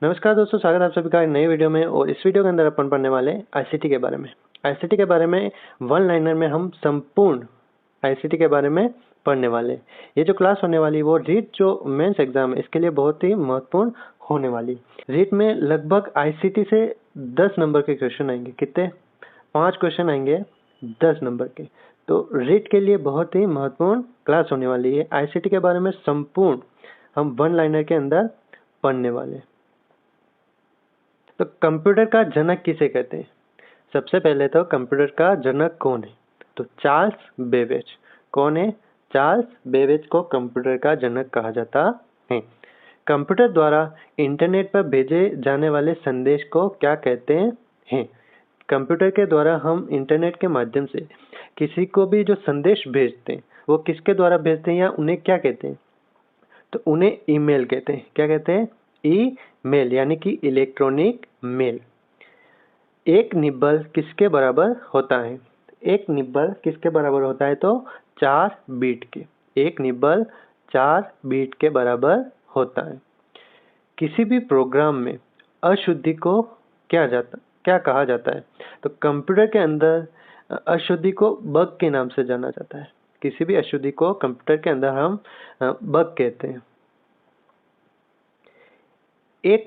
नमस्कार दोस्तों, स्वागत है आप सभी का एक नए वीडियो में। और इस वीडियो के अंदर अपन पढ़ने वाले आईसीटी के बारे में। आईसीटी के बारे में वन लाइनर में हम संपूर्ण आईसीटी के बारे में पढ़ने वाले। ये जो क्लास होने वाली वो रीट जो मेंस एग्जाम है इसके लिए बहुत ही महत्वपूर्ण होने वाली। रीट में लगभग आईसीटी से 10 नंबर के क्वेश्चन आएंगे। कितने? 5 क्वेश्चन आएंगे 10 नंबर के। तो रीट के लिए बहुत ही महत्वपूर्ण क्लास होने वाली है। आईसीटी के बारे में संपूर्ण हम वन लाइनर के अंदर पढ़ने वाले। तो कंप्यूटर का जनक किसे कहते हैं? सबसे पहले तो कंप्यूटर का जनक कौन है? तो चार्ल्स बेबेज। कौन है? चार्ल्स बेबेज को कंप्यूटर का जनक कहा जाता है। कंप्यूटर द्वारा इंटरनेट पर भेजे जाने वाले संदेश को क्या कहते हैं? कंप्यूटर के द्वारा हम इंटरनेट के माध्यम से किसी को भी जो संदेश भेजते हैं वो किसके द्वारा भेजते हैं या उन्हें क्या कहते हैं? तो उन्हें ईमेल कहते हैं। क्या कहते हैं? ईमेल, यानी कि इलेक्ट्रॉनिक मेल। एक निब्बल किसके बराबर होता है? एक निब्बल किसके बराबर होता है? तो 4 बीट के। एक निब्बल 4 बीट के बराबर होता है। किसी भी प्रोग्राम में अशुद्धि को क्या कहा जाता है? तो कंप्यूटर के अंदर अशुद्धि को बग के नाम से जाना जाता है। किसी भी अशुद्धि को कंप्यूटर के अंदर हम बग कहते हैं। एक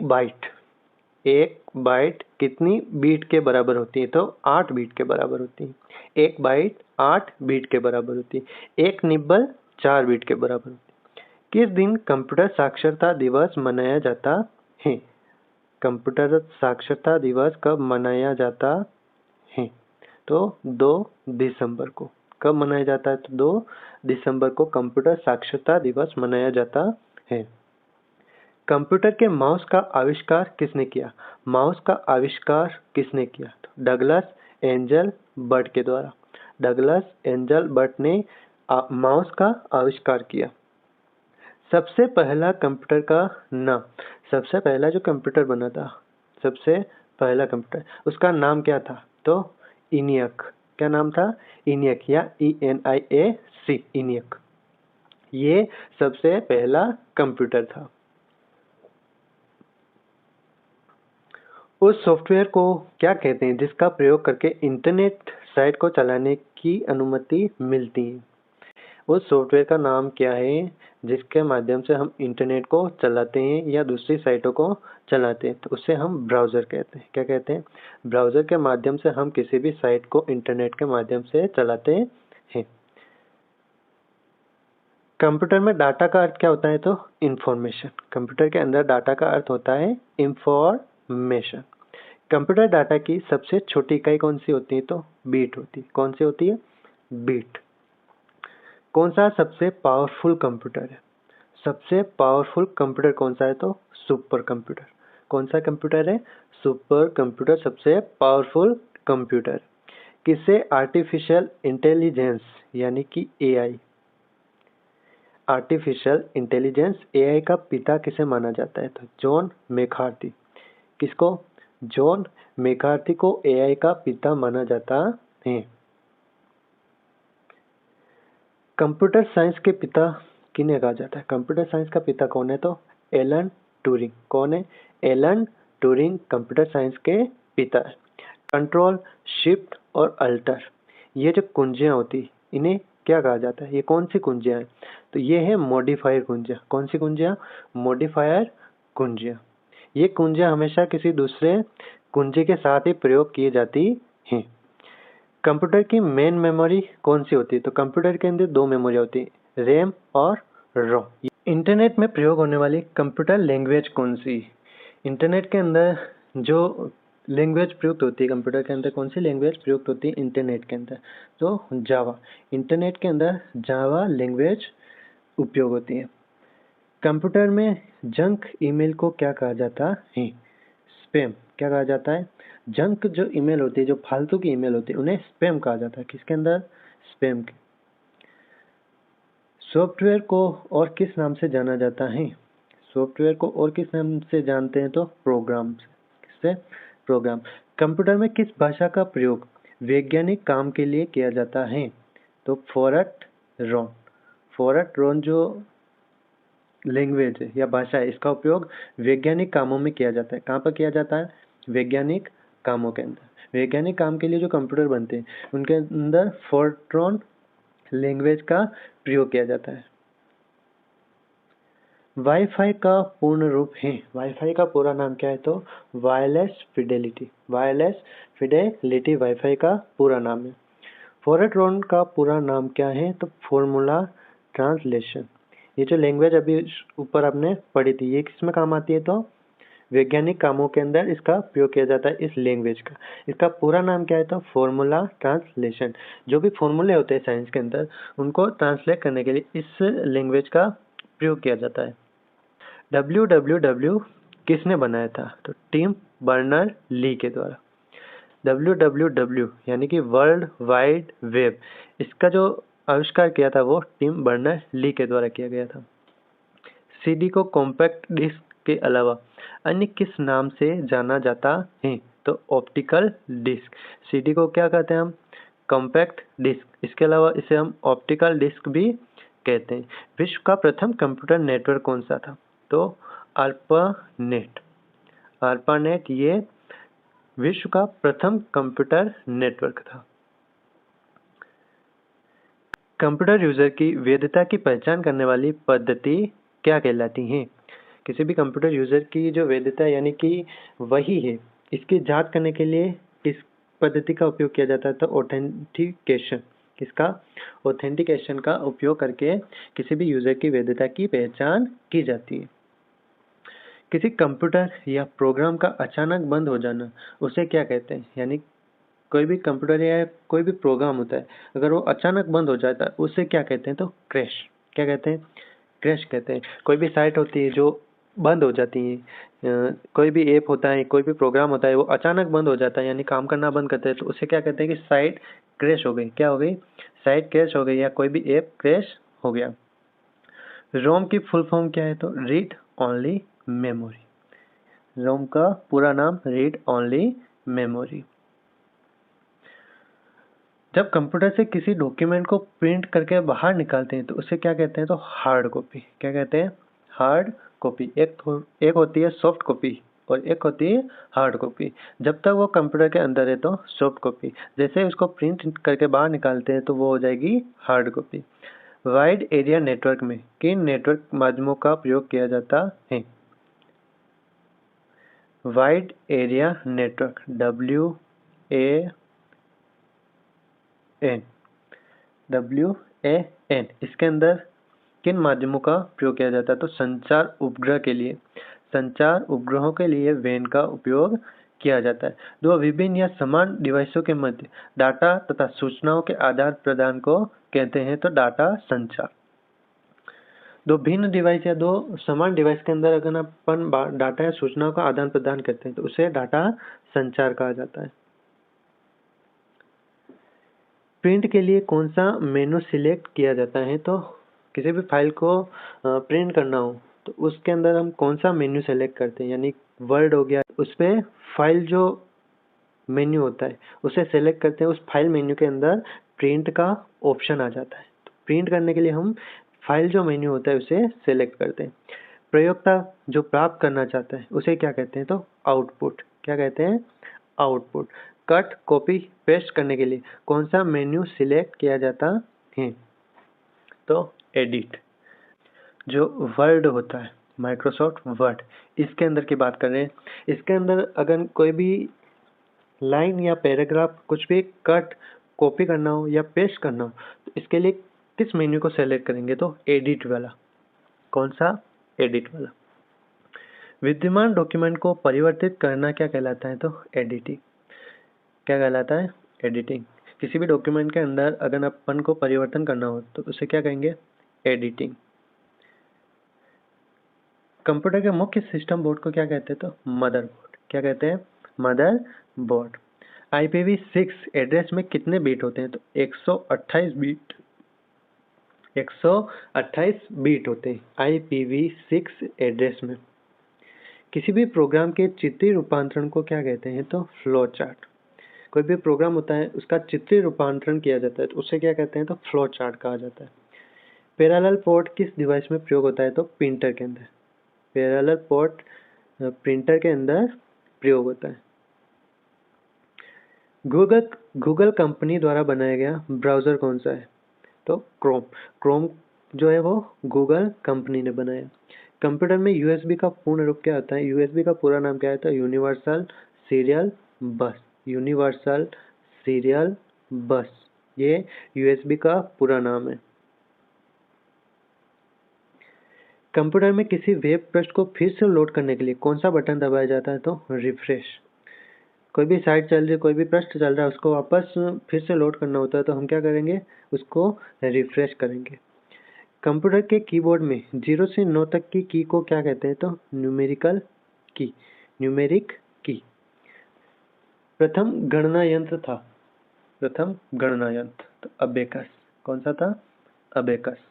बाइट कितनी बीट के बराबर होती है? तो 8 बीट के बराबर होती है। एक बाइट 8 बीट के बराबर होती है। एक निब्बल 4 बीट के बराबर होती है। किस दिन कंप्यूटर साक्षरता दिवस मनाया जाता है? कंप्यूटर साक्षरता दिवस कब मनाया जाता है? तो 2 दिसंबर को। कब मनाया जाता है? तो 2 दिसंबर को कंप्यूटर साक्षरता दिवस मनाया जाता है। कंप्यूटर के माउस का आविष्कार किसने किया? माउस का आविष्कार किसने किया? तो डगलस एंजल बर्ट के द्वारा। डगलस एंजल बर्ट ने माउस का आविष्कार किया। सबसे पहला कंप्यूटर का नाम। सबसे पहला जो कंप्यूटर बना था, सबसे पहला कंप्यूटर, उसका नाम क्या था? तो इनियक। क्या नाम था? इनियक या ENIAC, इनियक। ये सबसे पहला कंप्यूटर था। उस सॉफ्टवेयर को क्या कहते हैं जिसका प्रयोग करके इंटरनेट साइट को चलाने की अनुमति मिलती है? उस सॉफ्टवेयर का नाम क्या है जिसके माध्यम से हम इंटरनेट को चलाते हैं या दूसरी साइटों को चलाते हैं? तो उसे हम ब्राउज़र कहते हैं। क्या कहते हैं? ब्राउज़र के माध्यम से हम किसी भी साइट को इंटरनेट के माध्यम से चलाते हैं। कंप्यूटर में डाटा का अर्थ क्या होता है? तो इंफॉर्मेशन। कंप्यूटर के अंदर डाटा का अर्थ होता है इंफॉर्मेशन। कंप्यूटर डाटा की सबसे छोटी इकाई कौन सी होती है? तो बीट होती है। कौन सी होती है? बीट। कौन सा सबसे पावरफुल कंप्यूटर है? सबसे पावरफुल कंप्यूटर कौन सा है? तो सुपर कंप्यूटर। कौन सा कंप्यूटर है? सुपर कंप्यूटर सबसे पावरफुल कंप्यूटर। किसे आर्टिफिशियल इंटेलिजेंस यानी कि AI, आर्टिफिशियल इंटेलिजेंस AI का पिता किसे माना जाता है? तो जॉन मैकार्थी। किसको? जॉन मैकार्थी को AI का पिता माना जाता है। कंप्यूटर साइंस के पिता किन्हें कहा जाता है? कंप्यूटर साइंस का पिता कौन है? तो एलन ट्यूरिंग। कौन है? एलन ट्यूरिंग कंप्यूटर साइंस के पिता है। कंट्रोल, शिफ्ट और अल्टर, ये जो कुंजियां होती इन्हें क्या कहा जाता है? ये कौन सी कुंजियां हैं? तो ये है मॉडिफायर कुंजियां। कौन सी कुंजियां? मॉडिफायर कुंजियां। ये कुंजियां हमेशा किसी दूसरे कुंजी के साथ ही प्रयोग की जाती हैं। कंप्यूटर की मेन मेमोरी कौन सी होती है? तो कंप्यूटर के अंदर 2 मेमोरी होती है, रैम और रोम। इंटरनेट में प्रयोग होने वाली कंप्यूटर लैंग्वेज कौन सी? इंटरनेट के अंदर जो लैंग्वेज प्रयुक्त होती है, कंप्यूटर के अंदर कौन सी लैंग्वेज प्रयुक्त होती है इंटरनेट के अंदर? तो जावा। इंटरनेट के अंदर जावा लैंग्वेज उपयोग होती है। कंप्यूटर में जंक ईमेल को क्या कहा जाता है? स्पैम। क्या कहा जाता है? जंक जो ईमेल होती है, जो फालतू की ईमेल होती है, उन्हें स्पैम कहा जाता है। किसके अंदर? स्पैम के। सॉफ्टवेयर को और किस नाम से जाना जाता है? सॉफ्टवेयर को और किस नाम से जानते हैं? तो प्रोग्राम से। किससे? प्रोग्राम। कंप्यूटर में किस भाषा का प्रयोग वैज्ञानिक काम के लिए किया जाता है? तो फॉरट्रॉन। फॉरट्रॉन जो लैंग्वेज है या भाषा है, इसका उपयोग वैज्ञानिक कामों में किया जाता है। कहाँ पर किया जाता है? वैज्ञानिक कामों के अंदर। वैज्ञानिक काम के लिए जो कंप्यूटर बनते हैं उनके अंदर फोर्ट्रॉन लैंग्वेज का प्रयोग किया जाता है। वाईफाई का पूर्ण रूप है, वाईफाई का पूरा नाम क्या है? तो wireless Fidelity. Wireless Fidelity wifi का पूरा नाम है। फोर्ट्रॉन का पूरा नाम क्या है? तो फॉर्मूला ट्रांसलेशन। ये जो लैंग्वेज अभी ऊपर आपने पढ़ी थी, ये किस में काम आती है? तो वैज्ञानिक कामों के अंदर इसका प्रयोग किया जाता है इस लैंग्वेज का। इसका पूरा नाम क्या है? तो फॉर्मूला ट्रांसलेशन। जो भी फॉर्मूले होते हैं साइंस के अंदर, उनको ट्रांसलेट करने के लिए इस लैंग्वेज का प्रयोग किया जाता है। www किसने बनाया था? तो टिम बर्नर ली के द्वारा। www यानी कि वर्ल्ड वाइड वेब, इसका जो आविष्कार किया था वो टिम बर्नर ली के द्वारा किया गया था। सीडी को कॉम्पैक्ट डिस्क के अलावा अन्य किस नाम से जाना जाता है? तो ऑप्टिकल डिस्क। सीडी को क्या कहते हैं हम? Compact disc. इसके अलावा इसे हम ऑप्टिकल डिस्क भी कहते हैं। विश्व का प्रथम कंप्यूटर नेटवर्क कौन सा था? तो ARPANET। ARPANET ये विश्व का प्रथम कंप्यूटर नेटवर्क था। कंप्यूटर यूजर की वैधता की पहचान करने वाली पद्धति क्या कहलाती है? किसी भी कंप्यूटर यूजर की जो वैधता यानी कि वही है, इसकी जांच करने के लिए किस पद्धति का उपयोग किया जाता है? तो ऑथेंटिकेशन। किसका? ऑथेंटिकेशन का उपयोग करके किसी भी यूजर की वैधता की पहचान की जाती है। किसी कंप्यूटर या प्रोग्राम का अचानक बंद हो जाना उसे क्या कहते हैं? यानी कोई भी कंप्यूटर या कोई भी प्रोग्राम होता है, अगर वो अचानक बंद हो जाता है उसे क्या कहते हैं? तो क्रैश। क्या कहते हैं? क्रैश कहते हैं। कोई भी साइट होती है जो बंद हो जाती है, कोई भी ऐप होता है, कोई भी प्रोग्राम होता है, वो अचानक बंद हो जाता है यानी काम करना बंद करते हैं, तो उसे क्या कहते हैं? कि साइट क्रैश हो गई। क्या हो गई? साइट क्रैश हो गई या कोई भी ऐप क्रैश हो गया। रोम की फुल फॉर्म क्या है? तो रीड ओनली मेमोरी। रोम का पूरा नाम रीड ओनली मेमोरी। जब कंप्यूटर से किसी डॉक्यूमेंट को प्रिंट करके बाहर निकालते हैं तो उसे क्या कहते हैं? तो हार्ड कॉपी। क्या कहते हैं? Hard copy. एक होती है सॉफ्ट कॉपी और एक होती है हार्ड कॉपी। जब तक वो कंप्यूटर के अंदर है तो सॉफ्ट कॉपी, जैसे ही उसको प्रिंट करके बाहर निकालते हैं तो वो हो जाएगी hard copy. Wide area network में किन नेटवर्क माध्यमों का प्रयोग किया जाता है? वाइड एरिया नेटवर्क WAN इसके अंदर किन माध्यमों का प्रयोग किया जाता है? तो संचार उपग्रह के लिए, संचार उपग्रहों के लिए वैन का उपयोग किया जाता है। दो विभिन्न या समान डिवाइसों के मध्य डाटा तथा सूचनाओं के आदान प्रदान को कहते हैं तो डाटा संचार। दो भिन्न डिवाइस या दो समान डिवाइस के अंदर अगर अपन डाटा या सूचनाओं का आदान प्रदान करते हैं तो उसे डाटा संचार कहा जाता है। प्रिंट के लिए कौन सा मेनू सिलेक्ट किया जाता है? तो किसी भी फाइल को प्रिंट करना हो तो उसके अंदर हम कौन सा मेन्यू सेलेक्ट करते हैं? यानी वर्ड हो गया, उस पर फाइल जो मेन्यू होता है उसे सेलेक्ट करते हैं। उस फाइल मेन्यू के अंदर प्रिंट का ऑप्शन आ जाता है, तो प्रिंट करने के लिए हम फाइल जो मेन्यू होता है उसे सेलेक्ट करते हैं। प्रयोक्ता जो प्राप्त करना चाहता है उसे क्या कहते हैं? तो आउटपुट। क्या कहते हैं? आउटपुट। कट कॉपी पेस्ट करने के लिए कौन सा मेन्यू सिलेक्ट किया जाता है? तो एडिट। जो वर्ड होता है माइक्रोसॉफ्ट वर्ड, इसके अंदर की बात कर रहे हैं। इसके अंदर अगर कोई भी लाइन या पैराग्राफ कुछ भी कट कॉपी करना हो या पेस्ट करना हो तो इसके लिए किस मेन्यू को सेलेक्ट करेंगे? तो एडिट वाला। कौन सा? एडिट वाला। विद्यमान डॉक्यूमेंट को परिवर्तित करना क्या कहलाता है? तो एडिटिंग। क्या कहलाता है? एडिटिंग। किसी भी डॉक्यूमेंट के अंदर अगर अपन को परिवर्तन करना हो तो उसे क्या कहेंगे? एडिटिंग। कंप्यूटर के मुख्य सिस्टम बोर्ड को क्या कहते हैं? तो मदरबोर्ड। क्या कहते हैं? मदरबोर्ड। IPv6 एड्रेस में कितने बीट होते हैं? तो 128 बीट। 128 बीट होते हैं IPv6 एड्रेस में। किसी भी प्रोग्राम के चित्रीय रूपांतरण को क्या कहते हैं? तो फ्लो चार्ट। कोई भी प्रोग्राम होता है उसका चित्रीय रूपांतरण किया जाता है तो उसे क्या कहते हैं? तो फ्लो चार्ट कहा जाता है। पैरेलल पोर्ट किस डिवाइस में प्रयोग होता है? तो प्रिंटर के अंदर। पैरेलल पोर्ट प्रिंटर के अंदर प्रयोग होता है। गूगल कंपनी द्वारा बनाया गया ब्राउज़र कौन सा है? तो क्रोम जो है वो गूगल कंपनी ने बनाया। कंप्यूटर में यूएसबी का पूर्ण रूप क्या होता है? यूएसबी का पूरा नाम क्या है? तो यूनिवर्सल सीरियल बस। यूनिवर्सल सीरियल बस, ये यूएसबी का पूरा नाम है। कंप्यूटर में किसी वेब पृष्ठ को फिर से लोड करने के लिए कौन सा बटन दबाया जाता है? तो रिफ्रेश। कोई भी साइट चल रही है, कोई भी पृष्ठ चल रहा है, उसको वापस फिर से लोड करना होता है तो हम क्या करेंगे? उसको रिफ्रेश करेंगे। कंप्यूटर के कीबोर्ड में 0 से 9 तक की की को क्या कहते हैं? तो न्यूमेरिकल की, न्यूमेरिक की। प्रथम गणना यंत्र था, प्रथम गणना यंत्र तो अबेकस। कौन सा था? अबेकस।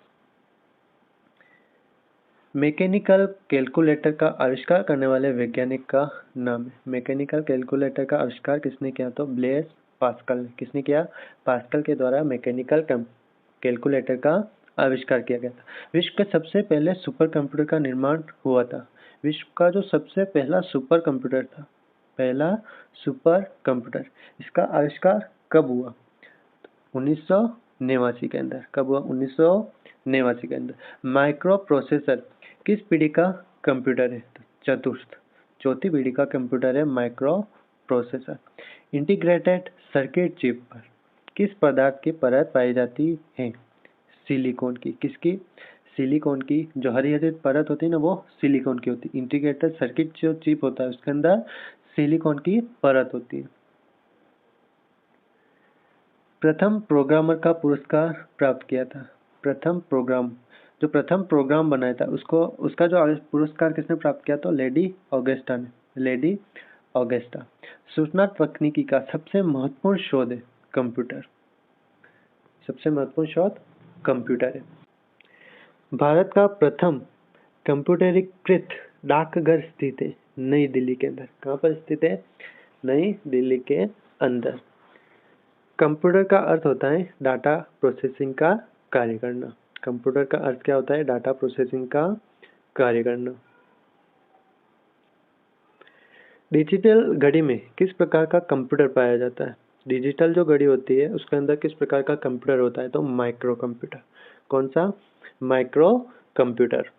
मैकेनिकल कैलकुलेटर का आविष्कार करने वाले वैज्ञानिक का नाम है। मैकेनिकल कैलकुलेटर का आविष्कार किसने किया? तो ब्लेस पास्कल ने। किसने किया? पास्कल के द्वारा मैकेनिकल कैलकुलेटर का आविष्कार किया गया था। विश्व के सबसे पहले सुपर कंप्यूटर का निर्माण हुआ था। विश्व का जो सबसे पहला सुपर कंप्यूटर था, पहला सुपर कंप्यूटर, इसका आविष्कार कब हुआ? 1989 के अंदर। कब हुआ? 1989 के अंदर। माइक्रो प्रोसेसर किस पीढ़ी का कंप्यूटर है? तो चतुर्थ, चौथी पीढ़ी का कंप्यूटर है micro processor. Integrated circuit chip पर किस पदार्थ की परत पाई जाती है? सिलिकॉन की। किसकी? सिलिकॉन की। जो हरी हरी परत होती है ना, वो सिलिकॉन की होती है। इंटीग्रेटेड सर्किट जो चिप होता है उसके अंदर सिलिकॉन की परत होती है। प्रथम प्रोग्रामर का पुरस्कार प्राप्त किया था। प्रथम प्रोग्राम बनाया था उसका जो पुरस्कार किसने प्राप्त किया? तो लेडी ऑगस्टा ने। Lady Augusta. सूचना तकनीकी का सबसे महत्वपूर्ण शोध है कंप्यूटर। सबसे महत्वपूर्ण शोध कंप्यूटर है। भारत का प्रथम कंप्यूटरीकृत डाकघर स्थित है नई दिल्ली के अंदर। कहाँ पर स्थित है? नई दिल्ली के अंदर। कंप्यूटर का अर्थ होता है डाटा प्रोसेसिंग का कार्य करना। कंप्यूटर का अर्थ क्या होता है? डाटा प्रोसेसिंग का कार्य करना। डिजिटल घड़ी में किस प्रकार का कंप्यूटर पाया जाता है? डिजिटल जो घड़ी होती है उसके अंदर किस प्रकार का कंप्यूटर होता है? तो माइक्रो कंप्यूटर। कौन सा? Micro computer.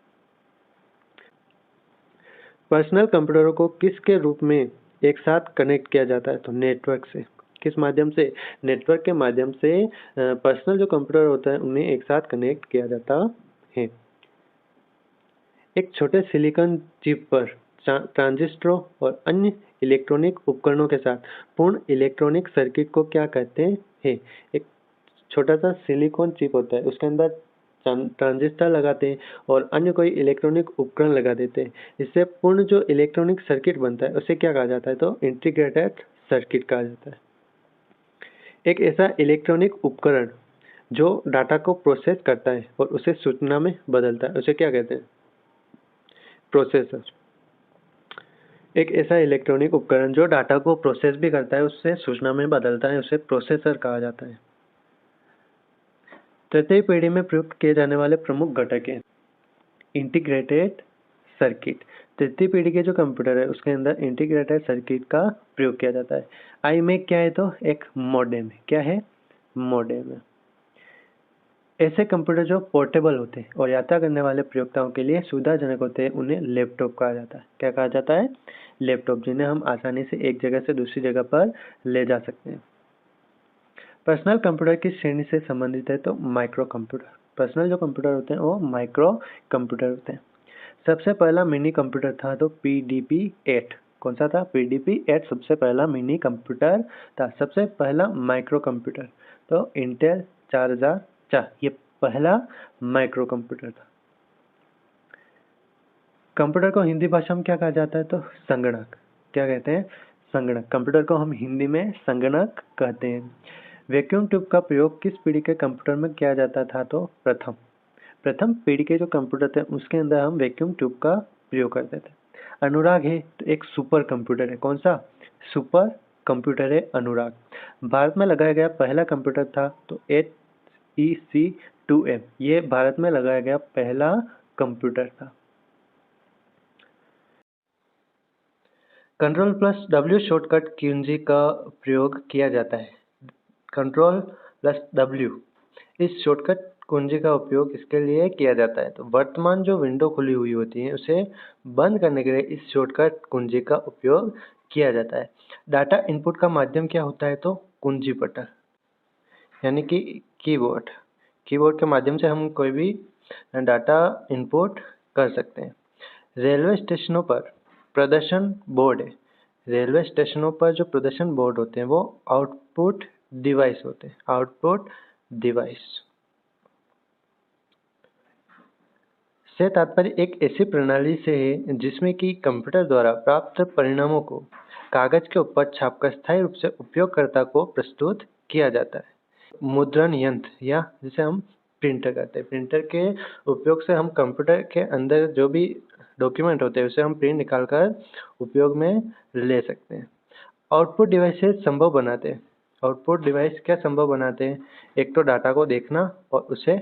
पर्सनल कंप्यूटरों को किसके रूप में एक साथ कनेक्ट किया जाता है? तो नेटवर्क से। किस माध्यम से? नेटवर्क के माध्यम से पर्सनल जो कंप्यूटर होता है उन्हें एक साथ कनेक्ट किया जाता है। एक छोटे सिलिकॉन चिप पर ट्रांजिस्टरों और अन्य इलेक्ट्रॉनिक उपकरणों के साथ पूर्ण इलेक्ट्रॉनिक सर्किट को क्या कहते हैं? एक छोटा सा सिलिकॉन चिप होता है, उसके अंदर ट्रांजिस्टर लगाते हैं और अन्य कोई इलेक्ट्रॉनिक उपकरण लगा देते हैं। इससे पूर्ण जो इलेक्ट्रॉनिक सर्किट बनता है उसे क्या कहा जाता है? तो इंटीग्रेटेड सर्किट कहा जाता है। एक ऐसा इलेक्ट्रॉनिक उपकरण जो डाटा को प्रोसेस करता है और उसे सूचना में बदलता है उसे क्या कहते हैं? प्रोसेसर। एक ऐसा इलेक्ट्रॉनिक उपकरण जो डाटा को प्रोसेस भी करता है, उससे सूचना में बदलता है, उसे प्रोसेसर कहा जाता है। तृतीय पीढ़ी में प्रयुक्त किए जाने वाले प्रमुख घटक हैं। Integrated circuit. तृतीय पीढ़ी के जो कंप्यूटर है उसके अंदर इंटीग्रेटेड सर्किट का प्रयोग किया जाता है। आईमैक क्या है? तो एक मॉडेम है। क्या है? मॉडेम है। ऐसे कंप्यूटर जो पोर्टेबल होते हैं और यात्रा करने वाले प्रयोक्ताओं के लिए सुविधाजनक होते हैं उन्हें लैपटॉप कहा जाता है। क्या कहा जाता है? लैपटॉप, जिन्हें हम आसानी से एक जगह से दूसरी जगह पर ले जा सकते हैं। पर्सनल कंप्यूटर किस श्रेणी से संबंधित है? तो माइक्रो कंप्यूटर। पर्सनल जो कंप्यूटर होते हैं वो माइक्रो कंप्यूटर होते हैं। सबसे पहला मिनी कंप्यूटर था तो PDP-8। कौन सा था? PDP-8 सबसे पहला मिनी कंप्यूटर था। सबसे पहला माइक्रो कंप्यूटर तो इंटेल 4004, ये पहला माइक्रो कंप्यूटर था। कंप्यूटर को हिंदी भाषा में क्या कहा जाता है? तो संगणक। क्या कहते हैं? संगणक। कंप्यूटर को हम हिंदी में संगणक कहते हैं। वैक्यूम ट्यूब का प्रयोग किस पीढ़ी के कंप्यूटर में किया जाता था? तो प्रथम पीढ़ी के जो कंप्यूटर थे उसके अंदर हम वैक्यूम ट्यूब का प्रयोग करते थे। अनुराग है तो एक सुपर कंप्यूटर है। कौन सा? सुपर कंप्यूटर है अनुराग। भारत में लगाया गया पहला कंप्यूटर था तो HEC 2M, ये भारत में लगाया गया पहला कंप्यूटर था। कंट्रोल प्लस W शॉर्टकट कुंजी का प्रयोग किया जाता है। कंट्रोल प्लस W इस शॉर्टकट कुंजी का उपयोग इसके लिए किया जाता है। तो वर्तमान जो विंडो खुली हुई होती है उसे बंद करने के लिए इस शॉर्टकट कुंजी का उपयोग किया जाता है। डाटा इनपुट का माध्यम क्या होता है? तो कुंजी पटर यानी कि कीबोर्ड। कीबोर्ड के माध्यम से हम कोई भी डाटा इनपुट कर सकते हैं। रेलवे स्टेशनों पर प्रदर्शन बोर्ड है। रेलवे स्टेशनों पर जो प्रदर्शन बोर्ड होते हैं वो आउटपुट डिवाइस होते हैं। आउटपुट डिवाइस से तात्पर्य एक ऐसी प्रणाली से है जिसमें कि कंप्यूटर द्वारा प्राप्त परिणामों को कागज के ऊपर छापकर स्थायी रूप से उपयोगकर्ता को प्रस्तुत किया जाता है। मुद्रण यंत्र या जिसे हम प्रिंटर कहते हैं। प्रिंटर के उपयोग से हम कंप्यूटर के अंदर जो भी डॉक्यूमेंट होते हैं उसे हम प्रिंट निकाल कर उपयोग में ले सकते हैं। आउटपुट डिवाइसेस संभव बनाते हैं। आउटपुट डिवाइस क्या संभव बनाते हैं? एक तो डाटा को देखना और उसे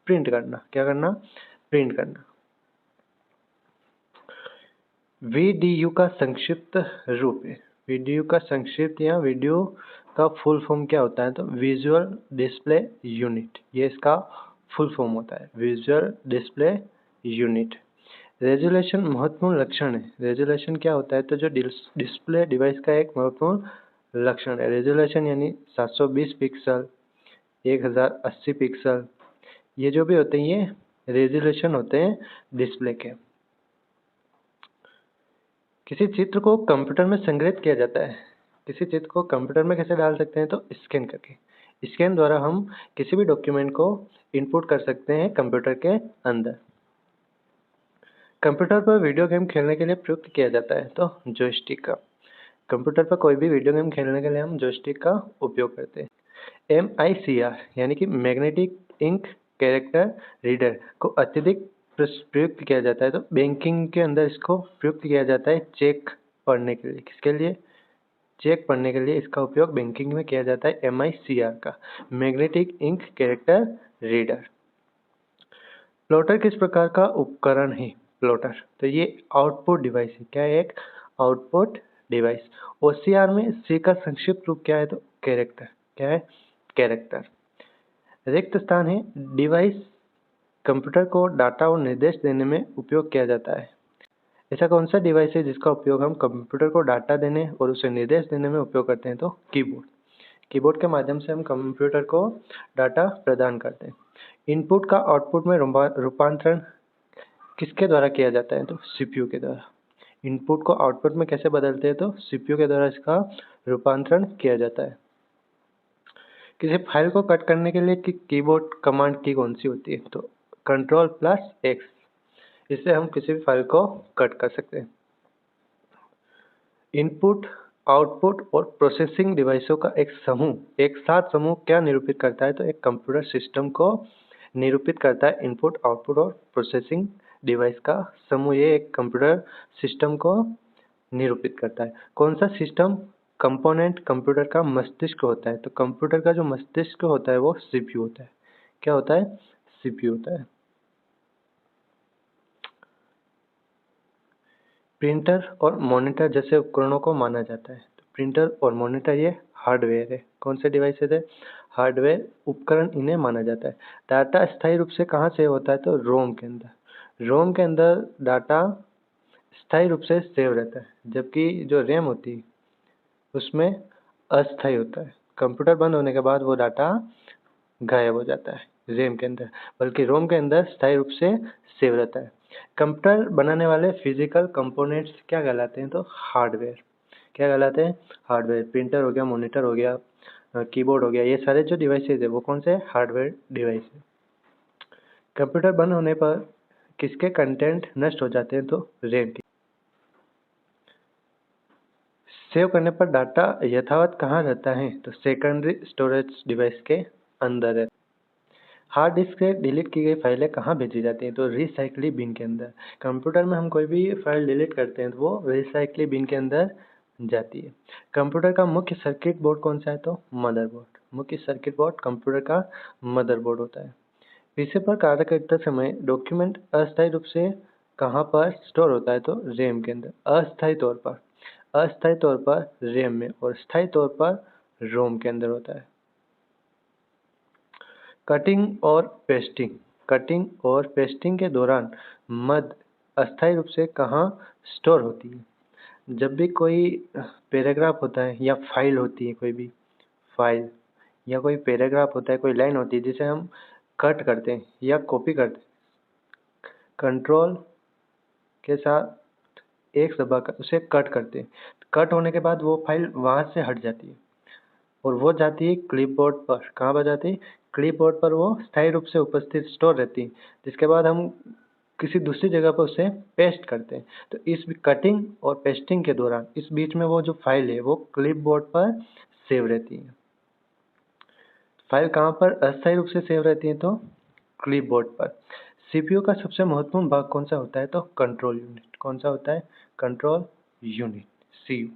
प्रिंट करना। क्या करना? प्रिंट करना। VDU का संक्षिप्त रूप है। VDU का संक्षिप्त या वीडियो का फुल फॉर्म क्या होता है? तो विजुअल डिस्प्ले यूनिट, ये इसका फुल फॉर्म होता है, विजुअल डिस्प्ले यूनिट। रेजोल्यूशन महत्वपूर्ण लक्षण है। रेजोल्यूशन क्या होता है? तो जो डिस्प्ले डिवाइस का एक महत्वपूर्ण लक्षण है। रेजोल्यूशन यानी 720 पिक्सल, 1080 पिक्सल, ये जो भी होते हैं ये रेजोल्यूशन होते हैं डिस्प्ले के। किसी चित्र को कंप्यूटर में संग्रहित किया जाता है। किसी चित्र को कंप्यूटर में कैसे डाल सकते हैं? तो स्कैन करके। स्कैन द्वारा हम किसी भी डॉक्यूमेंट को इनपुट कर सकते हैं कंप्यूटर के अंदर। कंप्यूटर पर वीडियो गेम खेलने के लिए प्रयुक्त किया जाता है तो जॉयस्टिक का। कंप्यूटर पर कोई भी वीडियो गेम खेलने के लिए हम जॉयस्टिक का उपयोग करते हैं। MICR यानी कि मैग्नेटिक इंक कैरेक्टर रीडर को अत्यधिक प्रयुक्त किया जाता है। तो बैंकिंग के अंदर इसको प्रयुक्त किया जाता है चेक पढ़ने के लिए। किसके लिए? चेक पढ़ने के लिए इसका उपयोग बैंकिंग में किया जाता है। MICR का, magnetic ink character reader. Plotter किस प्रकार का उपकरण है? प्लॉटर तो ये आउटपुट डिवाइस है। क्या है? एक आउटपुट डिवाइस। OCR में C का संक्षिप्त रूप क्या है? तो कैरेक्टर। क्या है? कैरेक्टर। रिक्त स्थान है। डिवाइस कंप्यूटर को डाटा और निर्देश देने में उपयोग किया जाता है। ऐसा कौन सा डिवाइस है जिसका उपयोग हम कंप्यूटर को डाटा देने और उसे निर्देश देने में उपयोग करते हैं? तो कीबोर्ड। कीबोर्ड के माध्यम से हम कंप्यूटर को डाटा प्रदान करते हैं। इनपुट का आउटपुट में रूपांतरण किसके द्वारा किया जाता है? तो CPU के द्वारा। इनपुट को आउटपुट में कैसे बदलते हैं? तो CPU के द्वारा इसका रूपांतरण किया जाता है। किसी फाइल को कट करने के लिए कीबोर्ड कमांड की कौन सी होती है? तो Ctrl+X। इससे हम किसी भी फाइल को कट कर सकते हैं। इनपुट, आउटपुट और प्रोसेसिंग डिवाइसों का एक साथ समूह क्या निरूपित करता है? तो एक कंप्यूटर सिस्टम को निरूपित करता है। इनपुट, आउटपुट और प्रोसेसिंग डिवाइस का समूह ये एक कंप्यूटर सिस्टम को निरूपित करता है। कौन सा सिस्टम कंपोनेंट कंप्यूटर का मस्तिष्क होता है? तो कंप्यूटर का जो मस्तिष्क होता है वो CPU होता है। क्या होता है? CPU होता है। प्रिंटर और मॉनिटर जैसे उपकरणों को माना जाता है। तो प्रिंटर और मॉनिटर ये हार्डवेयर है। कौन से डिवाइसेज है? हार्डवेयर उपकरण, इन्हें माना जाता है। डाटा स्थायी रूप से कहाँ सेव होता है? तो रोम के अंदर। रोम के अंदर डाटा स्थायी रूप से सेव रहता है, जबकि जो रैम होती है उसमें अस्थायी होता है। कंप्यूटर बंद होने के बाद वो डाटा गायब हो जाता है रैम के अंदर, बल्कि रोम के अंदर स्थायी रूप से सेव रहता है। कंप्यूटर बनाने वाले फिजिकल कंपोनेंट्स क्या कहलाते हैं? तो हार्डवेयर। क्या कहलाते हैं? हार्डवेयर। प्रिंटर हो गया, मॉनिटर हो गया, कीबोर्ड हो गया, ये सारे जो डिवाइसेज है वो कौन से? हार्डवेयर डिवाइस है। कंप्यूटर बंद होने पर किसके कंटेंट नष्ट हो जाते हैं? तो रैम के। सेव करने पर डाटा यथावत कहाँ रहता है? तो सेकेंडरी स्टोरेज डिवाइस के अंदर है। हार्ड डिस्क से डिलीट की गई फाइलें कहाँ भेजी जाती हैं? तो रिसाइकलिंग बिन के अंदर। कंप्यूटर में हम कोई भी फाइल डिलीट करते हैं तो वो रिसाइकलिंग बिन के अंदर जाती है। कंप्यूटर का मुख्य सर्किट बोर्ड कौन सा है? तो मदरबोर्ड। मुख्य सर्किट बोर्ड कंप्यूटर का मदरबोर्ड होता है। पीसी पर कार्य करते समय डॉक्यूमेंट अस्थायी रूप से कहाँ पर स्टोर होता है? तो रैम के अंदर। अस्थायी तौर पर रैम में और स्थायी तौर पर रोम के अंदर होता है। कटिंग और पेस्टिंग के दौरान मद अस्थायी रूप से कहाँ स्टोर होती है? जब भी कोई पैराग्राफ होता है या फाइल होती है, कोई भी फाइल या कोई पैराग्राफ होता है, कोई लाइन होती है जिसे हम कट करते हैं या कॉपी करते हैं, कंट्रोल के साथ एक दबाकर उसे कट करते हैं। कट होने के बाद वो फाइल वहाँ से हट जाती है और वो जाती है क्लिपबोर्ड पर। कहाँ पर जाती है? क्लिपबोर्ड पर वो स्थायी रूप से उपस्थित स्टोर रहती है, जिसके बाद हम किसी दूसरी जगह पर उसे पेस्ट करते हैं। तो इस कटिंग और पेस्टिंग के दौरान इस बीच में वो जो फाइल है वो क्लिपबोर्ड पर सेव रहती है। फाइल कहाँ पर अस्थायी रूप से सेव रहती है? तो क्लिपबोर्ड पर। सीपीयू का सबसे महत्वपूर्ण भाग कौन सा होता है? तो कंट्रोल यूनिट। कौन सा होता है? Control unit, CU.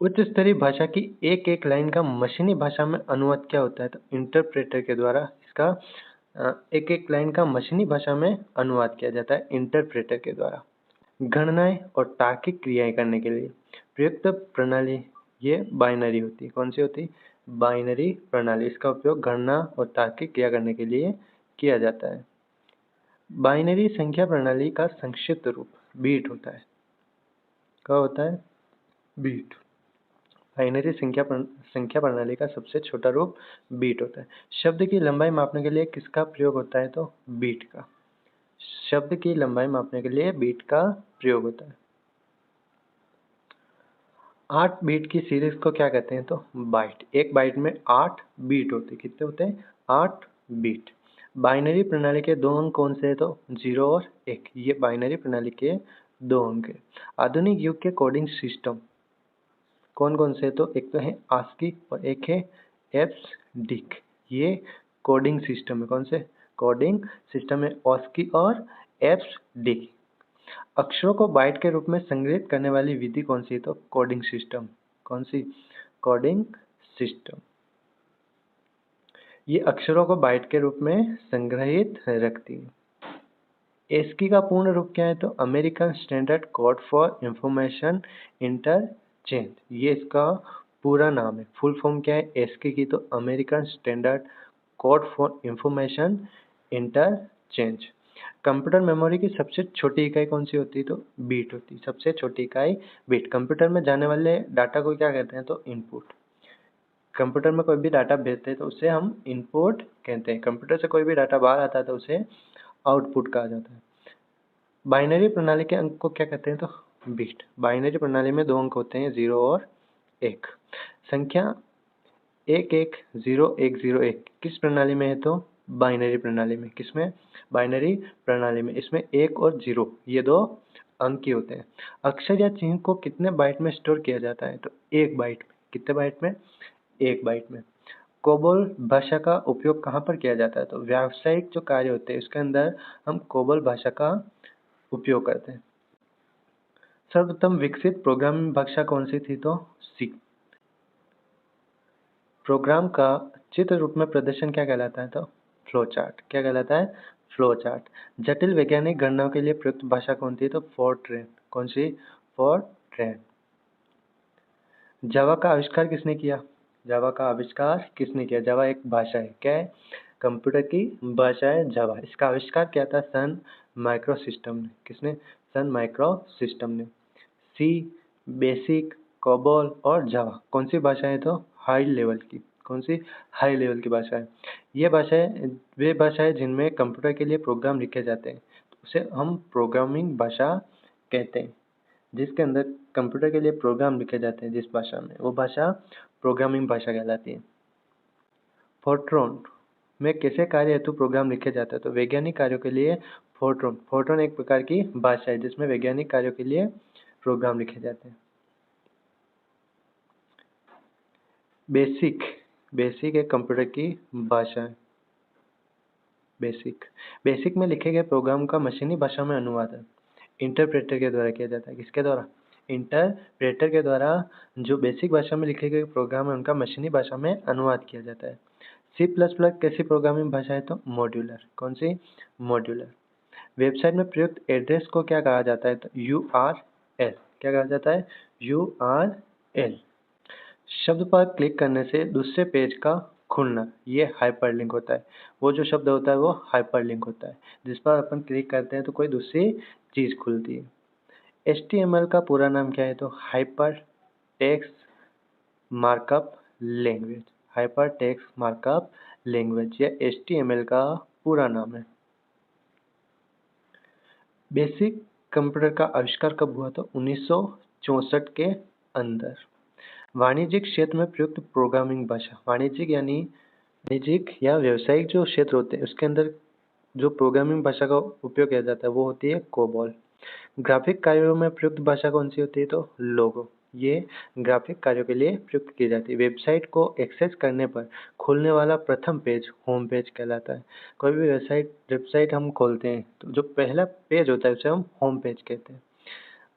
उच्च स्तरीय भाषा की एक एक लाइन का मशीनी भाषा में अनुवाद क्या होता है? तो इंटरप्रेटर के द्वारा इसका एक एक लाइन का मशीनी भाषा में अनुवाद किया जाता है इंटरप्रेटर के द्वारा। गणनाएं और तार्किक क्रियाएं करने के लिए प्रयुक्त प्रणाली ये बाइनरी होती है। कौन सी होती है? बाइनरी प्रणाली। इसका उपयोग गणना और तार्किक क्रिया करने के लिए किया जाता है। बाइनरी संख्या प्रणाली का संक्षिप्त रूप बीट होता है। क्या होता है? बीट। बाइनरी संख्या प्रणाली का सबसे छोटा रूप बीट होता है। शब्द की लंबाई मापने के लिए किसका प्रयोग होता है? तो बीट का। शब्द की लंबाई मापने के लिए बीट का प्रयोग होता है। 8 बीट की सीरीज को क्या कहते हैं? तो बाइट। एक बाइट में 8 बीट होते हैं। कितने होते हैं? 8 बीट। बाइनरी प्रणाली के दो अंक कौन से हैं? तो 0 और 1। ये बाइनरी प्रणाली के दो अंक हैं। आधुनिक युग के कोडिंग सिस्टम कौन कौन से? तो एक तो है आस्की और एक है एप्सडिक। ये कोडिंग सिस्टम है। कौन से कोडिंग सिस्टम है? आस्की और एप्सडिक। अक्षरों को बाइट के रूप में संग्रहित करने वाली विधि कौन सी है? तो कोडिंग सिस्टम। कौन सी? Coding system. ये अक्षरों को बाइट के रूप में संग्रहित रखती है। एस्की का पूर्ण रूप क्या है? तो American standard code for information interchange. ये इसका पूरा नाम है। फुल फॉर्म क्या है एस्की की? तो American standard code for information interchange. Computer memory की सबसे छोटी इकाई कौन सी होती है? तो बीट होती है। सबसे छोटी इकाई बीट। कंप्यूटर में जाने वाले डाटा को क्या कहते हैं? तो इनपुट। कंप्यूटर में कोई भी डाटा भेजते हैं तो उसे हम इनपुट कहते हैं। कंप्यूटर से कोई भी डाटा बाहर आता है तो उसे आउटपुट कहा जाता है। बाइनरी प्रणाली के अंक को क्या कहते हैं? तो बीट। बाइनरी प्रणाली में दो अंक होते हैं 0 और 1। संख्या 110101 किस प्रणाली में है? तो बाइनरी प्रणाली में। किसमें? बाइनरी प्रणाली में। इसमें 1 और 0 ये दो अंक ही होते हैं। अक्षर या चिन्ह को कितने बाइट में स्टोर किया जाता है? तो 1 बाइट में। कितने बाइट में? 1 बाइट में। कोबोल भाषा का उपयोग कहाँ पर किया जाता है? तो व्यावसायिक जो कार्य होते हैं उसके अंदर हम कोबोल भाषा का उपयोग करते हैं। सर्वप्रथम विकसित प्रोग्रामिंग भाषा कौन सी थी? तो सी। प्रोग्राम का चित्र रूप में प्रदर्शन क्या कहलाता है? तो फ्लो चार्ट। क्या कहलाता है? Flow chart. जटिल वैज्ञानिक गणनाओं के लिए प्रयुक्त भाषा कौन थी? तो फॉरट्रैन। कौन सी? फॉरट्रैन। जावा का आविष्कार किसने किया? जावा का आविष्कार किसने किया? जावा एक भाषा है। क्या है? कंप्यूटर की भाषा है जावा। इसका आविष्कार किया था सन माइक्रो सिस्टम ने। किसने? सन माइक्रो सिस्टम ने। सी, बेसिक, कोबोल और जावा कौन सी भाषा है? तो हाई लेवल की। कौन सी? हाई लेवल की भाषा है। ये भाषाएं वे भाषाएं जिनमें कंप्यूटर के लिए प्रोग्राम लिखे जाते हैं तो उसे हम प्रोग्रामिंग भाषा कहते हैं। जिसके अंदर कंप्यूटर के लिए प्रोग्राम लिखे जाते हैं जिस भाषा में, वो भाषा प्रोग्रामिंग भाषा कहलाती है। फोर्ट्रॉन में कैसे कार्य हेतु प्रोग्राम लिखे जाते हैं? तो वैज्ञानिक कार्यों के लिए फोर्ट्रॉन एक प्रकार की भाषा है जिसमें वैज्ञानिक कार्यों के लिए प्रोग्राम लिखे जाते हैं। बेसिक एक कंप्यूटर की भाषा है। बेसिक में लिखे गए प्रोग्राम का मशीनी भाषा में अनुवाद है इंटरप्रेटर के द्वारा किया जाता है। किसके द्वारा? इंटरप्रेटर के द्वारा जो बेसिक भाषा में लिखे गए प्रोग्राम है उनका मशीनी भाषा में अनुवाद किया जाता है। C++ कैसी प्रोग्रामिंग भाषा है? तो मॉड्यूलर। कौन सी? मॉड्यूलर। वेबसाइट में प्रयुक्त एड्रेस को क्या कहा जाता है? तो URL। क्या कहा जाता है? URL। शब्द पर क्लिक करने से दूसरे पेज का खुलना, ये हाइपरलिंक होता है। वो जो शब्द होता है वो हाइपरलिंक होता है, जिस पर अपन क्लिक करते हैं तो कोई दूसरी चीज़ खुलती है। HTML का पूरा नाम क्या है? तो hyper text markup language. Hyper text markup language, ये HTML का पूरा नाम है। बेसिक कंप्यूटर का आविष्कार कब हुआ? तो 1964 के अंदर। वाणिज्यिक क्षेत्र में प्रयुक्त प्रोग्रामिंग भाषा, वाणिज्यिक यानी वाणिज्यिक या व्यावसायिक जो क्षेत्र होते हैं उसके अंदर जो प्रोग्रामिंग भाषा का उपयोग किया जाता है वो होती है कोबॉल। ग्राफिक कार्यों में प्रयुक्त भाषा कौन सी होती है? तो लोगो। ये ग्राफिक कार्यों के लिए प्रयुक्त की जाती है। वेबसाइट को एक्सेस करने पर खुलने वाला प्रथम पेज होम पेज कहलाता है। कोई भी वेबसाइट हम खोलते हैं तो जो पहला पेज होता है उसे हम होम पेज कहते हैं।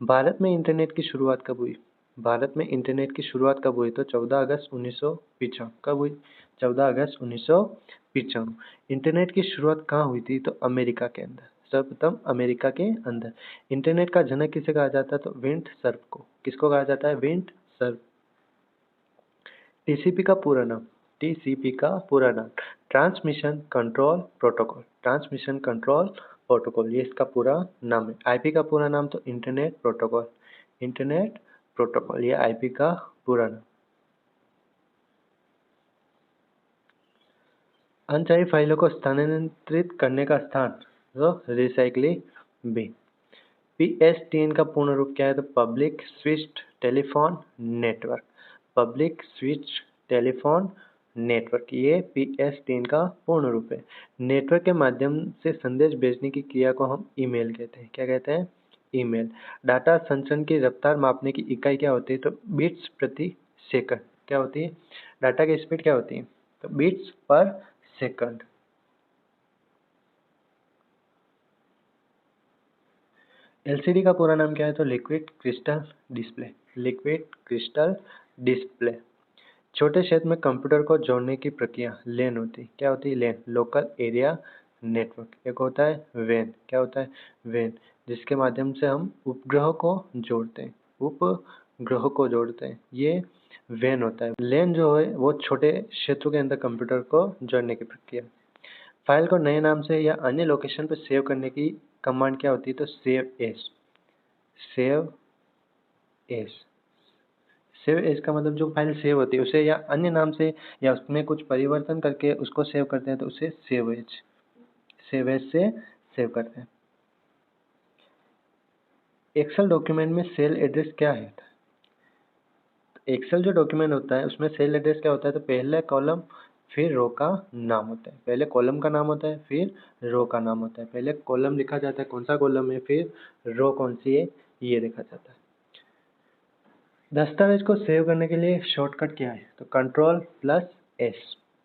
भारत में इंटरनेट की शुरुआत कब हुई? भारत में इंटरनेट की शुरुआत कब हुई? तो 14 अगस्त 1995। कब हुई? 14 अगस्त 1995। इंटरनेट की शुरुआत कहाँ हुई थी? तो अमेरिका के अंदर। सर्वप्रथम अमेरिका के अंदर। इंटरनेट का जनक किसे कहा जाता है? तो विंड सर्फ को। किसको कहा जाता है? Wind Surf. TCP का पूरा नाम, TCP का पूरा नाम transmission control protocol. Transmission control protocol, ये इसका पूरा नाम है। IP का पूरा नाम तो इंटरनेट प्रोटोकॉल। इंटरनेट प्रोटोकॉल, ये IP का पूरा नाम। अनचाही फाइलों को स्थानांतरित करने का स्थान तो रिसाइकलिंग बिन। PSTN का पूर्ण रूप क्या है? तो public switched telephone network. Public switch telephone network, ये PSTN का पूर्ण रूप है। नेटवर्क के माध्यम से संदेश भेजने की क्रिया को हम ईमेल कहते हैं। क्या कहते हैं? ईमेल। डाटा संचरण की रफ्तार मापने की इकाई क्या होती है? तो बिट्स प्रति सेकंड। क्या होती है? डाटा की स्पीड क्या होती है? तो बिट्स पर सेकंड। LCD का पूरा नाम क्या है? तो liquid crystal display. Liquid crystal display. छोटे क्षेत्र में कंप्यूटर को जोड़ने की प्रक्रिया LAN होती है। क्या होती है? LAN, local area network. एक होता है WAN। क्या होता है? WAN, जिसके माध्यम से हम उपग्रह को जोड़ते हैं। उपग्रह को जोड़ते हैं, ये WAN होता है। LAN जो है वो छोटे क्षेत्रों के अंदर कंप्यूटर को जोड़ने की प्रक्रिया। फाइल को नए नाम से या अन्य लोकेशन पर सेव करने की कमांड क्या होती है? तो save as. Save as. Save as का मतलब जो फाइल सेव होती है उसे या अन्य नाम से या उसमें कुछ परिवर्तन करके उसको सेव करते हैं तो उसे सेव एज से सेव करते हैं। एक्सेल डॉक्यूमेंट में सेल एड्रेस क्या है? एक्सेल जो डॉक्यूमेंट होता है उसमें सेल एड्रेस क्या होता है? तो पहले कॉलम फिर रो का नाम होता है। पहले कॉलम का नाम होता है फिर रो का नाम होता है। पहले कॉलम लिखा जाता है कौन सा कॉलम है, फिर रो कौन सी है, ये लिखा जाता है। दस्तावेज को सेव करने के लिए शॉर्टकट क्या है? तो Ctrl+S।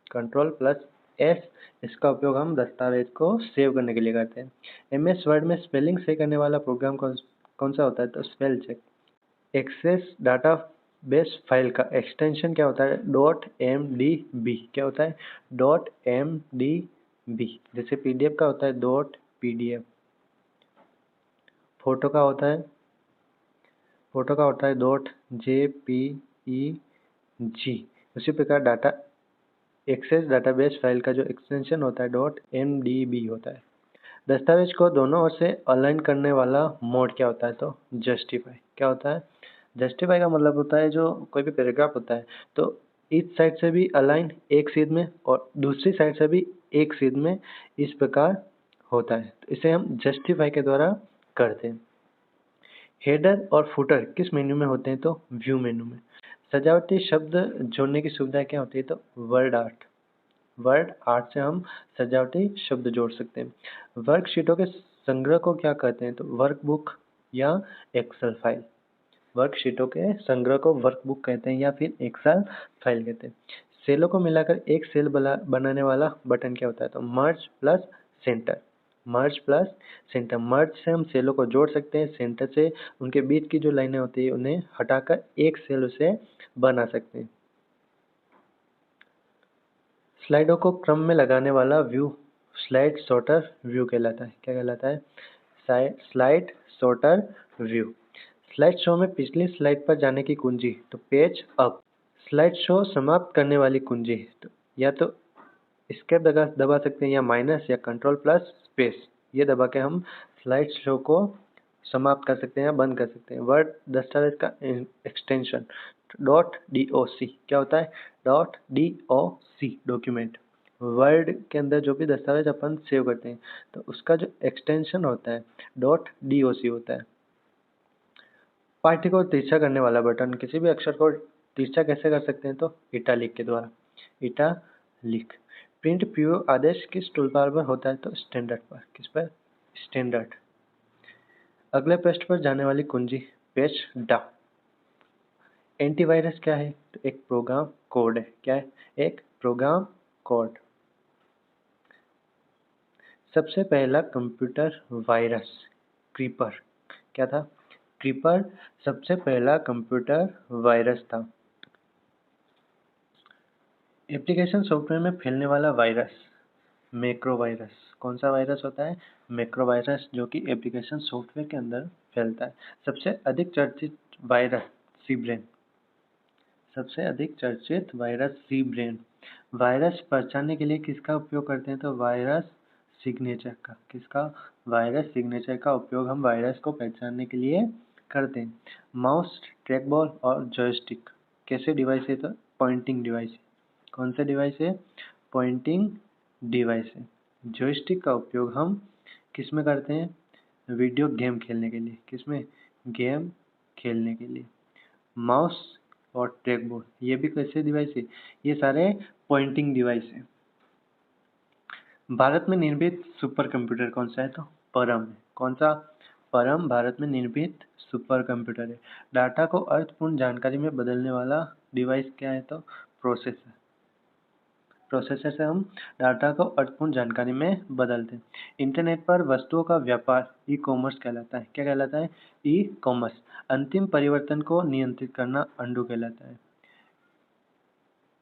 Ctrl+S, इसका उपयोग हम दस्तावेज को सेव करने के लिए करते हैं। MS वर्ड में स्पेलिंग सही करने वाला प्रोग्राम कौन सा होता है? तो spell check. Access database file का एक्सटेंशन क्या होता है? .mdb। क्या होता है? .mdb। जैसे PDF का होता है .pdf। फोटो का होता है .jpeg। उसी प्रकार डाटा एक्सेस डाटाबेस फाइल का जो एक्सटेंशन होता है .mdb होता है। दस्तावेज को दोनों ओर से अलाइन करने वाला मोड क्या होता है? तो जस्टिफाई। क्या होता है? जस्टिफाई का मतलब होता है जो कोई भी पैराग्राफ होता है तो इस साइड से भी अलाइन एक सीध में और दूसरी साइड से भी एक सीध में, इस प्रकार होता है। तो इसे हम जस्टिफाई के द्वारा करते हैं। हेडर और फुटर किस मेन्यू में होते हैं? तो व्यू मेन्यू में। सजावटी शब्द जोड़ने की सुविधा क्या होती है? तो वर्ड आर्ट। वर्ड आर्ट से हम सजावटी शब्द जोड़ सकते हैं। वर्कशीटों के संग्रह को क्या कहते हैं? तो वर्कबुक या एक्सेल फाइल। वर्कशीटों के संग्रह को वर्कबुक कहते हैं या फिर एक्सेल फाइल कहते हैं। सेलों को मिलाकर एक सेल बनाने वाला बटन क्या होता है? तो मर्ज प्लस सेंटर। मर्ज प्लस सेंटर। मर्ज से हम सेलों को जोड़ सकते हैं, सेंटर से उनके बीच की जो लाइनें होती है उन्हें हटाकर एक सेल उसे बना सकते हैं। स्लाइडों को क्रम में लगाने वाला व्यू स्लाइड सॉर्टर व्यू कहलाता है। क्या कहलाता है? Slide sorter view. Slide show में पिछली स्लाइड पर जाने की कुंजी तो पेज अप। स्लाइड शो समाप्त करने वाली कुंजी तो या तो एस्केप दबा सकते हैं या माइनस या कंट्रोल प्लस स्पेस ये दबा के हम स्लाइड शो को समाप्त कर सकते हैं या बंद कर सकते हैं। वर्ड दस्तावेज का एक्सटेंशन .doc क्या होता है? .doc document. वर्ड के अंदर जो भी दस्तावेज अपन सेव करते हैं तो उसका जो एक्सटेंशन होता है .doc होता है। पाठ्य को तिरछा करने वाला बटन। किसी भी अक्षर को तिरछा कैसे कर सकते हैं? तो इटालिक के द्वारा। इटालिक। प्रिंट प्रीव्यू आदेश किस टूलबार पर होता है? तो स्टैंडर्ड पर। किस पर? स्टैंडर्ड। अगले पृष्ठ पर जाने वाली कुंजी पेज डाउन। एंटीवायरस क्या है? तो एक प्रोग्राम कोड है। क्या है? एक प्रोग्राम कोड। सबसे पहला कंप्यूटर वायरस क्रीपर क्या था? क्रीपर सबसे पहला कंप्यूटर वायरस था। एप्लीकेशन सॉफ्टवेयर में फैलने वाला वायरस मैक्रो वायरस। कौन सा वायरस होता है? मैक्रो वायरस, जो कि एप्लीकेशन सॉफ्टवेयर के अंदर फैलता है। सबसे अधिक चर्चित वायरस सी ब्रेन। सबसे अधिक चर्चित वायरस सी ब्रेन। वायरस पहचानने के लिए किसका उपयोग करते हैं? तो वायरस सिग्नेचर का। किसका? वायरस सिग्नेचर का उपयोग हम वायरस को पहचानने के लिए करते हैं। माउस, ट्रैकबॉल और जॉयस्टिक कैसे डिवाइस है? तो पॉइंटिंग डिवाइस। कौन सा डिवाइस है? पॉइंटिंग डिवाइस है। जॉयस्टिक का उपयोग हम किस में करते हैं? वीडियो गेम खेलने के लिए। किस में? गेम खेलने के लिए। माउस और ट्रैकबॉल ये भी कैसे डिवाइस है? ये सारे पॉइंटिंग डिवाइस है। भारत में निर्मित सुपर कंप्यूटर कौन सा है? तो परम है। कौन सा? परम भारत में निर्मित सुपर कंप्यूटर है। डाटा को अर्थपूर्ण जानकारी में बदलने वाला डिवाइस क्या है? तो प्रोसेसर। प्रोसेसर से हम डाटा को अर्थपूर्ण जानकारी में बदलते हैं। इंटरनेट पर वस्तुओं का व्यापार ई कॉमर्स कहलाता है। क्या कहलाता है? E commerce. अंतिम परिवर्तन को नियंत्रित करना अंडू कहलाता है।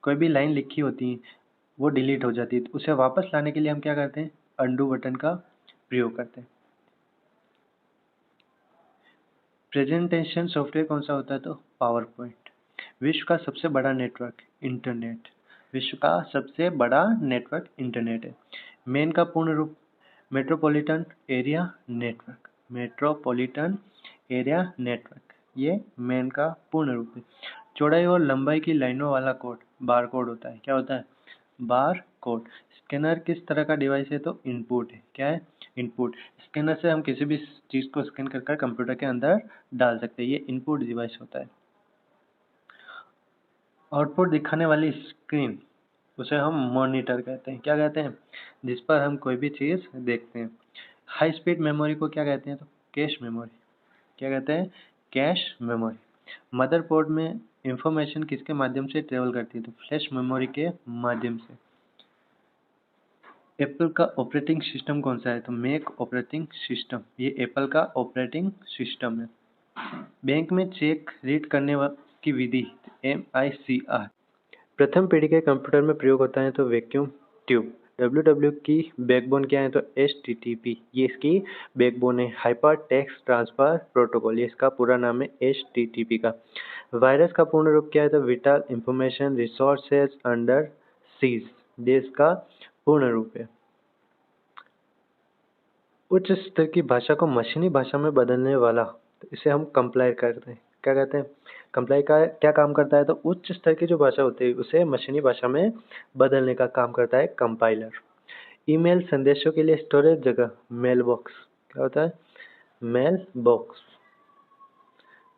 कोई भी लाइन लिखी होती है वो डिलीट हो जाती है तो उसे वापस लाने के लिए हम क्या करते हैं? अंडू बटन का प्रयोग करते हैं। प्रेजेंटेशन सॉफ्टवेयर कौन सा होता है? तो पावर पॉइंट। विश्व का सबसे बड़ा नेटवर्क इंटरनेट। विश्व का सबसे बड़ा नेटवर्क इंटरनेट है। मेन का पूर्ण रूप metropolitan area network. Metropolitan area network ये मेन का पूर्ण रूप है। चौड़ाई और लंबाई की लाइनों वाला कोड बार कोड होता है। क्या होता है? Bar code. स्कैनर किस तरह का डिवाइस है? तो इनपुट है। क्या है? इनपुट। स्कैनर से हम किसी भी चीज़ को स्कैन कर कंप्यूटर के अंदर डाल सकते हैं। ये इनपुट डिवाइस होता है। आउटपुट दिखाने वाली स्क्रीन उसे हम मॉनिटर कहते हैं। क्या कहते हैं? जिस पर हम कोई भी चीज़ देखते हैं। हाई स्पीड मेमोरी को क्या कहते हैं? तो कैश मेमोरी। क्या कहते हैं? Cache memory. मदरबोर्ड में इंफॉर्मेशन किसके माध्यम से ट्रेवल करती है? तो फ्लैश मेमोरी के माध्यम से। एप्पल का ऑपरेटिंग सिस्टम कौन सा है? तो मैक ऑपरेटिंग सिस्टम। ये एप्पल का ऑपरेटिंग सिस्टम है। बैंक में चेक रीड करने की विधि MICR। प्रथम पीढ़ी के कंप्यूटर में प्रयोग होता है तो वैक्यूम ट्यूब। WW की बैकबोन क्या है? तो HTTP ये इसकी बैकबोन है। हाइपर टेक्स्ट ट्रांसफर प्रोटोकॉल ये इसका पूरा नाम है HTTP का। वायरस का पूर्ण रूप क्या है? तो whittle information resources under seize ये इसका पूर्ण रूप है। उच्च स्तर की भाषा को मशीनी भाषा में बदलने वाला तो इसे हम कंपाइलर कहते हैं। क्या कहते हैं? कंपाइलर का क्या काम करता है? तो उच्च स्तर की जो भाषा होती है उसे मशीनी भाषा में बदलने का काम करता है कंपाइलर। ईमेल संदेशों के लिए स्टोरेज जगह मेल बॉक्स। क्या होता है? Mailbox.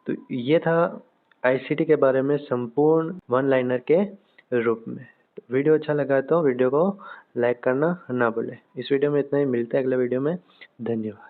तो ये था ICT के बारे में संपूर्ण वन लाइनर के रूप में। तो वीडियो अच्छा लगा तो वीडियो को लाइक करना ना भूलें। इस वीडियो में इतना ही। मिलते हैं अगले वीडियो में। धन्यवाद।